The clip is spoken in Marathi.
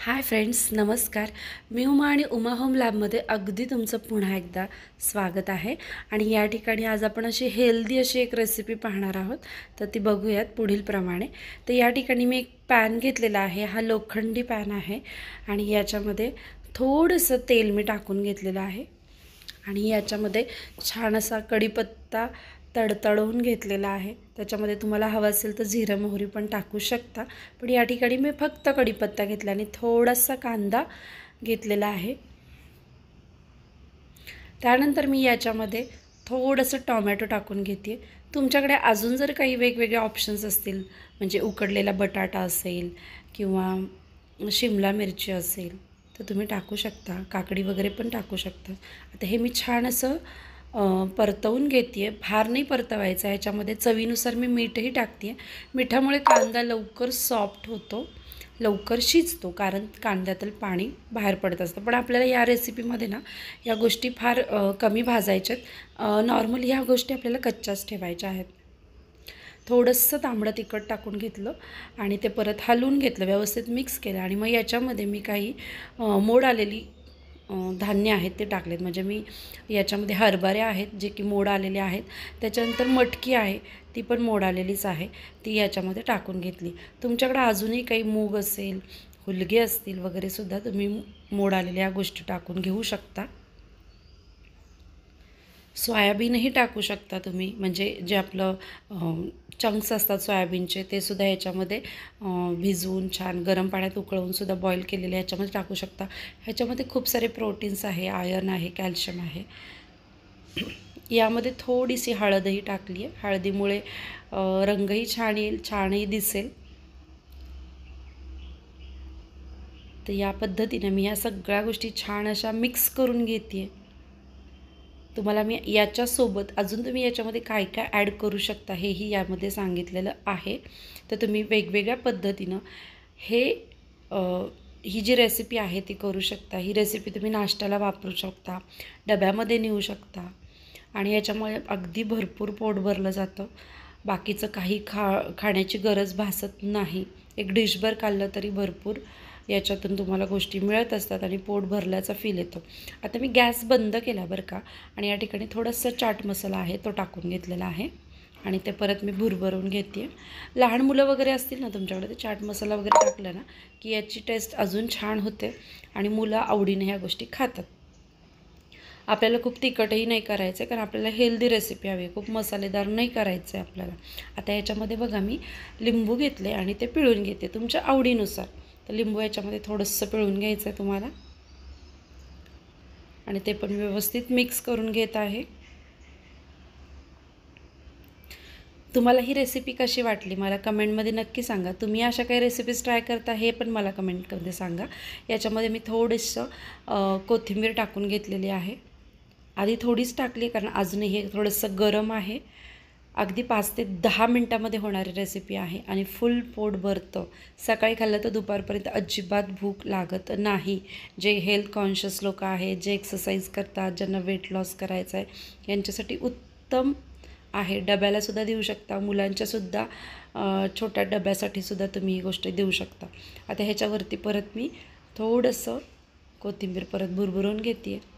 हाय फ्रेंड्स, नमस्कार. मी उमा आणि उमा होम लॅबमध्ये अगदी तुमचं पुन्हा एकदा स्वागत आहे. आणि या ठिकाणी आज आपण अशी हेल्दी अशी एक रेसिपी पाहणार आहोत. तर ती बघूयात पुढील प्रमाणे. तर या ठिकाणी मी एक पॅन घेतलेला आहे. हा लोखंडी पॅन आहे आणि याच्यामध्ये थोडंसं तेल मी टाकून घेतलेलं आहे आणि याच्यामध्ये छान असा कढीपत्ता तडतडवून घेतलेला आहे. त्याच्यामध्ये तुम्हाला हवं असेल तर जिरं मोहरी पण टाकू शकता, पण या ठिकाणी मी फक्त कढीपत्ता घेतला आणि थोडासा कांदा घेतलेला आहे. त्यानंतर मी याच्यामध्ये थोडंसं टोमॅटो टाकून घेते. तुमच्याकडे अजून जर काही वेगवेगळे ऑप्शन्स असतील, म्हणजे उकडलेला बटाटा असेल किंवा शिमला मिरची असेल तर तुम्ही टाकू शकता, काकडी वगैरे पण टाकू शकता. आता हे मी छान असं परतवून घेते आहे. फार नाही परतवायचं. ह्याच्यामध्ये चवीनुसार मी मीठही टाकते आहे. मिठामुळे कांदा लवकर सॉफ्ट होतो, लवकर शिजतो, कारण कांद्यातील पाणी बाहेर पडत असतं. पण आपल्याला या रेसिपीमध्ये ना या गोष्टी फार कमी भाजायच्यात. नॉर्मली ह्या गोष्टी आपल्याला कच्च्याच ठेवायच्या आहेत. थोडंसं तांबडं तिखट टाकून घेतलं आणि ते परत हलवून घेतलं, व्यवस्थित मिक्स केलं आणि मग याच्यामध्ये मी काही मोड आलेली धान्य आहेत ते टाकलेत. म्हणजे मी याच्यामध्ये हरभरे आहेत जे की मोड आलेले आहेत. त्याच्यानंतर मटकी आहे, ती पण मोड आलेलीच आहे, ती याच्यामध्ये टाकून घेतली. तुमच्याकडे अजूनही काही मूग असेल, हुलगे असतील वगैरे सुद्धा तुम्ही मोड आलेल्या गोष्टी टाकून घेऊ शकता. सोयाबीनही टाकू शकता तुम्ही, म्हणजे जे आपलं चंक्स असतात सोयाबीनचे ते सुद्धा ह्याच्यामध्ये भिजवून छान गरम पाण्यात उकळवून सुद्धा बॉईल केलेले ह्याच्यामध्ये टाकू शकता. ह्याच्यामध्ये खूप सारे प्रोटीन्स आहे, आयर्न आहे, कॅल्शियम आहे. यामध्ये थोडीशी हळदही टाकली आहे. हळदीमुळे रंगही छान येईल, छानही दिसेल. तर या पद्धतीने मी या सगळ्या गोष्टी छान अशा मिक्स करून घेते आहे. तुम्हाला मी याच्यासोबत अजून तुम्ही याच्यामध्ये काय काय ॲड करू शकता हेही यामध्ये सांगितलेलं आहे. तर तुम्ही वेगवेगळ्या पद्धतीनं हे ही जी रेसिपी आहे ती करू शकता. ही रेसिपी तुम्ही नाश्त्याला वापरू शकता, डब्यामध्ये नेऊ शकता आणि याच्यामुळे अगदी भरपूर पोट भरलं जातं. बाकीचं काही खाण्याची गरज भासत नाही. एक डिशभर खाल्लं तरी भरपूर याच्यातून तुम्हाला गोष्टी मिळत असतात आणि पोट भरल्याचा फील येतो. आता मी गॅस बंद केला बरं का, आणि या ठिकाणी थोडासा चाट मसाला आहे तो टाकून घेतलेला आहे आणि ते परत मी भुरभरून घेते आहे. लहान मुलं वगैरे असतील ना तुमच्याकडे, ते चाट मसाला वगैरे टाकला ना की याची टेस्ट अजून छान होते आणि मुलं आवडीने ह्या गोष्टी खातात. आपल्याला खूप तिखटही नाही करायचं आहे, कारण आपल्याला हेल्दी रेसिपी हवी आहे, खूप मसालेदार नाही करायचं आहे आपल्याला. आता याच्यामध्ये बघा मी लिंबू घेतले आणि ते पिळून घेते तुमच्या आवडीनुसार. तर लिंबू याच्यामध्ये थोडंसं पिळून घ्यायचं आहे तुम्हाला आणि ते पण व्यवस्थित मिक्स करून घेत आहे. तुम्हाला ही रेसिपी कशी वाटली मला कमेंटमध्ये नक्की सांगा. तुम्ही अशा काही रेसिपीज ट्राय करता हे पण मला कमेंटमध्ये सांगा. याच्यामध्ये मी थोडंसं कोथिंबीर टाकून घेतलेली आहे. आधी थोडीच टाकली कारण अजूनही हे थोडंसं गरम आहे. अगदी 5 ते 10 मिनटामध्ये होणारी रेसिपी आहे आणि फुल पोट भरतं. सकाळी खाल्लं तर दुपारपर्यंत अजिबात भूक लागत नाही. जे हेल्थ कॉन्शियस लोक आहेत, जे एक्सरसाइज करतात, ज्यांना वेट लॉस करायचं आहे, यांच्यासाठी उत्तम आहे. डब्यालासुद्धा देऊ शकता, मुलांच्यासुद्धा छोट्या डब्यासाठीसुद्धा तुम्ही ही गोष्ट देऊ शकता. आता ह्याच्यावरती परत मी थोडंसं कोथिंबीर परत भुरभुरून घेते आहे.